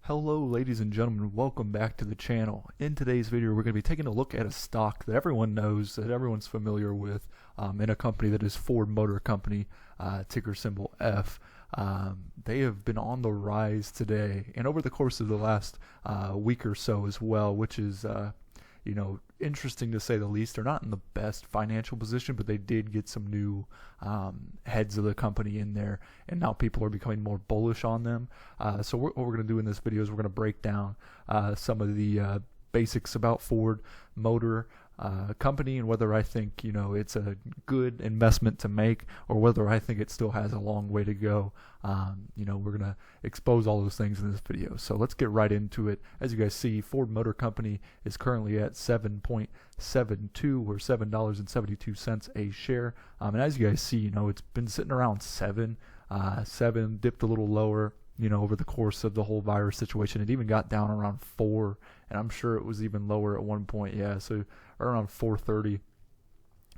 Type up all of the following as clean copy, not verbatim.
Hello ladies and gentlemen, welcome back to the channel. In today's video we're going to be taking a look at a stock that everyone knows, that everyone's familiar with, in a company that is Ford Motor Company, ticker symbol F. They have been on the rise today and over the course of the last week or so as well, which is interesting to say the least. They're not in the best financial position, but they did get some new heads of the company in there, and now people are becoming more bullish on them. So what we're going to do in this video is we're going to break down some of the basics about Ford Motor Company and whether I think it's a good investment to make or whether I think it still has a long way to go. We're gonna expose all those things in this video, so let's get right into it. As you guys see, Ford Motor Company is currently at 7.72 or $7.72 a share, and as you guys see, it's been sitting around 7, dipped a little lower over the course of the whole virus situation. It even got down around 4, and I'm sure it was even lower at one point. Yeah, so around 4.30,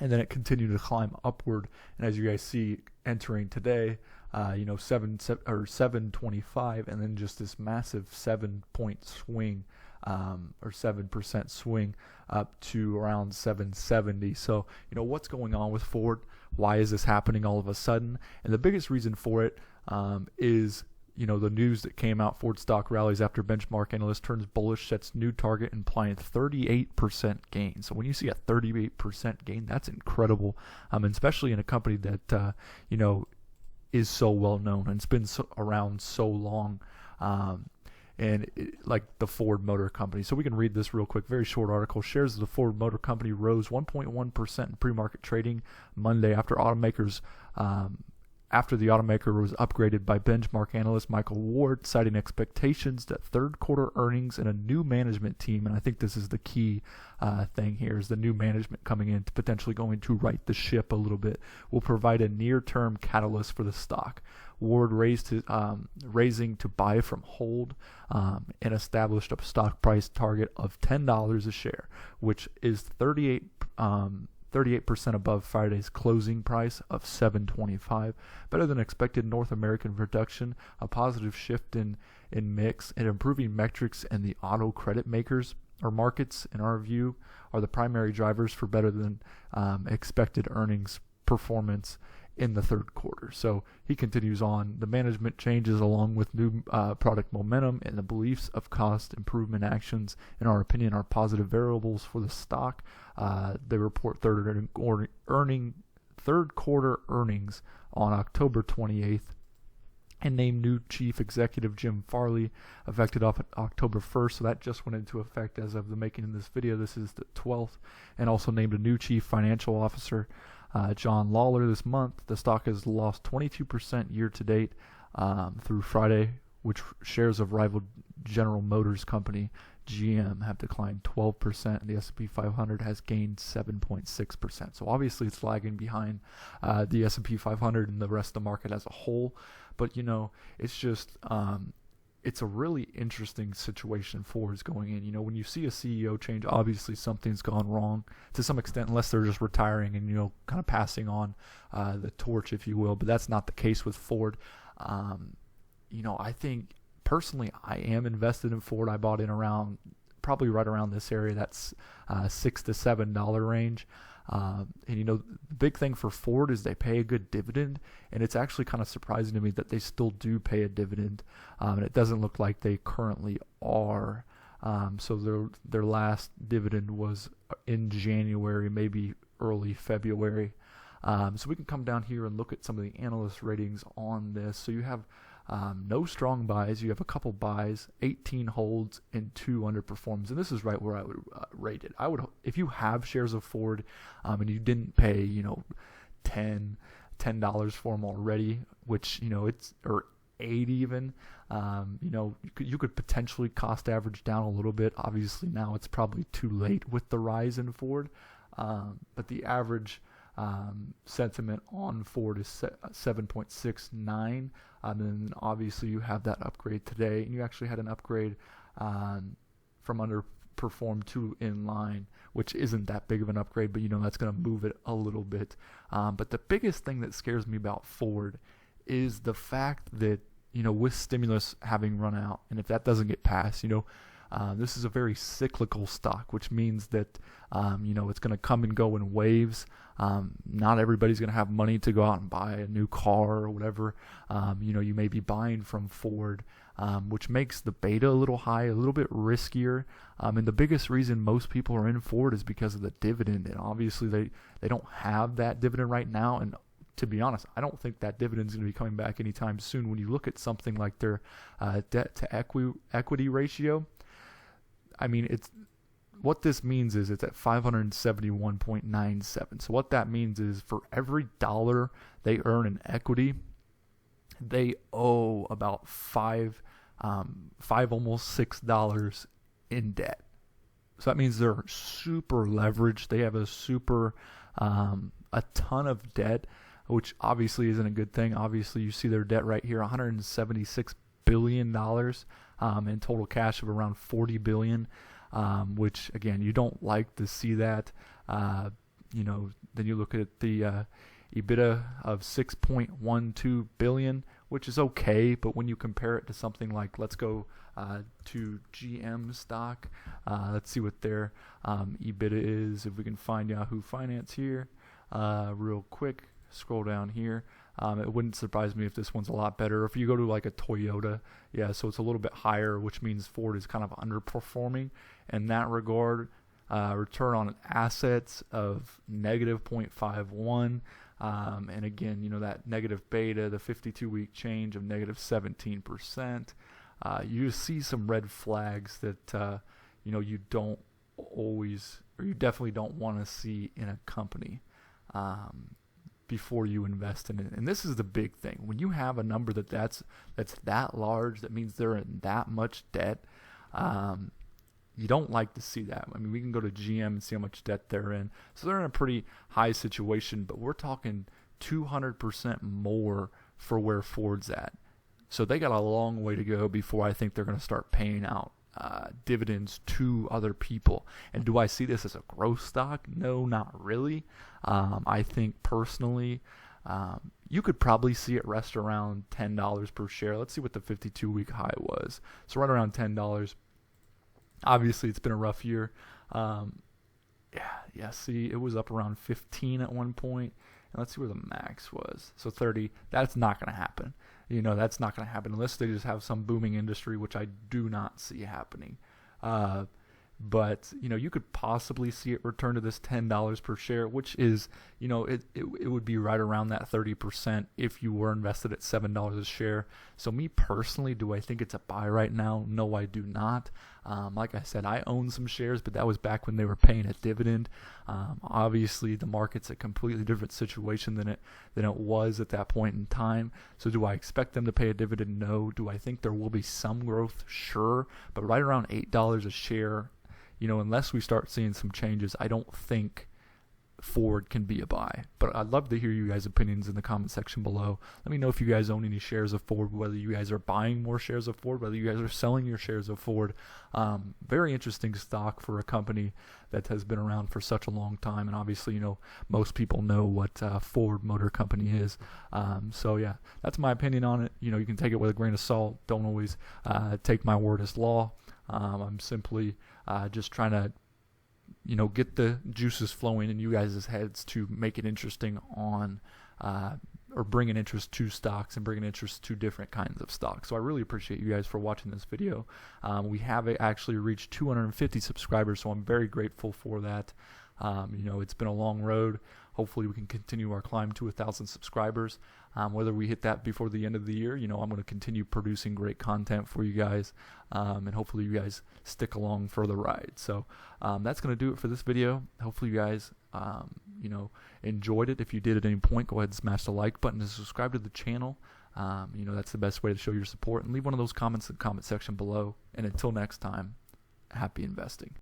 and then it continued to climb upward. And as you guys see, entering today, 7.25, and then just this massive 7-point swing, or 7% swing up to around 770. So what's going on with Ford? Why is this happening all of a sudden? And the biggest reason for it is the news that came out. Ford stock rallies after benchmark analyst turns bullish, sets new target, implying 38% gain. So when you see a 38% gain, that's incredible, especially in a company that is so well known and it's been around so long, like the Ford Motor Company. So we can read this real quick, very short article. Shares of the Ford Motor Company rose 1.1% in pre-market trading Monday after the automaker was upgraded by benchmark analyst Michael Ward, citing expectations that third quarter earnings and a new management team, and I think this is the key thing here, is the new management coming in to potentially going to right the ship a little bit, will provide a near-term catalyst for the stock. Ward raising to buy from hold, and established a stock price target of $10 a share, which is 38% above Friday's closing price of $7.25, better than expected North American production, a positive shift in mix, and improving metrics in the auto credit makers or markets, in our view, are the primary drivers for better than expected earnings performance in the third quarter. So he continues on. The management changes, along with new product momentum and the beliefs of cost improvement actions, in our opinion, are positive variables for the stock. They report third quarter earnings on October 28th and named new chief executive Jim Farley, effective off October 1st. So that just went into effect as of the making of this video. This is the 12th, and also named a new chief financial officer, John Lawler, this month. The stock has lost 22% year to date through Friday, which shares of rival General Motors company GM have declined 12%, and the S&P 500 has gained 7.6%. So obviously it's lagging behind the S&P 500 and the rest of the market as a whole. But it's just it's a really interesting situation Ford's going in. When you see a CEO change, obviously something's gone wrong to some extent, unless they're just retiring and kind of passing on the torch, if you will. But that's not the case with Ford. I think personally I am invested in Ford. I bought in probably right around this area, that's $6 to $7 range. The big thing for Ford is they pay a good dividend, and it's actually kind of surprising to me that they still do pay a dividend, and it doesn't look like they currently are. So their last dividend was in January, maybe early February. So we can come down here and look at some of the analyst ratings on this. So you have no strong buys, you have a couple buys, 18 holds, and 2 underperforms. And this is right where I would rate it. If you have shares of Ford, and you didn't pay $10 for them already, which it's, or 8 even, you could potentially cost average down a little bit. Obviously now it's probably too late with the rise in Ford, but the average sentiment on Ford is 7.69, and then obviously you have that upgrade today, and you actually had an upgrade from underperform to in line, which isn't that big of an upgrade, but that's going to move it a little bit. But the biggest thing that scares me about Ford is the fact that with stimulus having run out, and if that doesn't get passed, this is a very cyclical stock, which means that, it's going to come and go in waves. Not everybody's going to have money to go out and buy a new car or whatever. You may be buying from Ford, which makes the beta a little high, a little bit riskier. And the biggest reason most people are in Ford is because of the dividend. And obviously they don't have that dividend right now. And to be honest, I don't think that dividend is going to be coming back anytime soon. When you look at something like their debt to equity ratio, I mean, what this means is it's at 571.97. So what that means is for every dollar they earn in equity, they owe about five almost $6 in debt. So that means they're super leveraged. They have a ton of debt, which obviously isn't a good thing. Obviously, you see their debt right here, $176 billion, and total cash of around $40 billion, which again, you don't like to see that. Then you look at the EBITDA of $6.12 billion, which is okay, but when you compare it to something like, let's go to GM stock, let's see what their EBITDA is. If we can find Yahoo Finance here, real quick, scroll down here. It wouldn't surprise me if this one's a lot better. If you go to like a Toyota, so it's a little bit higher, which means Ford is kind of underperforming in that regard. Return on assets of negative 0.51. And again, that negative beta, the 52-week change of negative 17%. You see some red flags that, you don't always, or you definitely don't want to see in a company before you invest in it. And this is the big thing. When you have a number that's that large, that means they're in that much debt. You don't like to see that. I mean, we can go to GM and see how much debt they're in. So they're in a pretty high situation, but we're talking 200% more for where Ford's at. So they got a long way to go before I think they're going to start paying out dividends to other people. And do I see this as a growth stock? No, not really. I think personally, you could probably see it rest around $10 per share. Let's see what the 52-week high was. So right around $10. Obviously, it's been a rough year. See, it was up around 15 at one point. And let's see where the max was. So 30. That's not going to happen. That's not going to happen unless they just have some booming industry, which I do not see happening. But you could possibly see it return to this $10 per share, which is, it would be right around that 30% if you were invested at $7 a share. So me personally, do I think it's a buy right now? No, I do not. Like I said, I own some shares, but that was back when they were paying a dividend. Obviously, the market's a completely different situation than it was at that point in time. So do I expect them to pay a dividend? No. Do I think there will be some growth? Sure. But right around $8 a share, unless we start seeing some changes, I don't think Ford can be a buy. But I'd love to hear you guys' opinions in the comment section below. Let me know if you guys own any shares of Ford, whether you guys are buying more shares of Ford, whether you guys are selling your shares of Ford. Very interesting stock for a company that has been around for such a long time. And obviously, most people know what Ford Motor Company is. That's my opinion on it. You can take it with a grain of salt. Don't always take my word as law. I'm simply just trying to, get the juices flowing in you guys' heads to make it interesting on, or bring an interest to stocks and bring an interest to different kinds of stocks. So I really appreciate you guys for watching this video. We have actually reached 250 subscribers, so I'm very grateful for that. It's been a long road. Hopefully we can continue our climb to 1,000 subscribers. Whether we hit that before the end of the year, I'm going to continue producing great content for you guys, and hopefully you guys stick along for the ride. So that's going to do it for this video. Hopefully you guys, enjoyed it. If you did at any point, go ahead and smash the like button and subscribe to the channel. That's the best way to show your support, and leave one of those comments in the comment section below. And until next time, happy investing.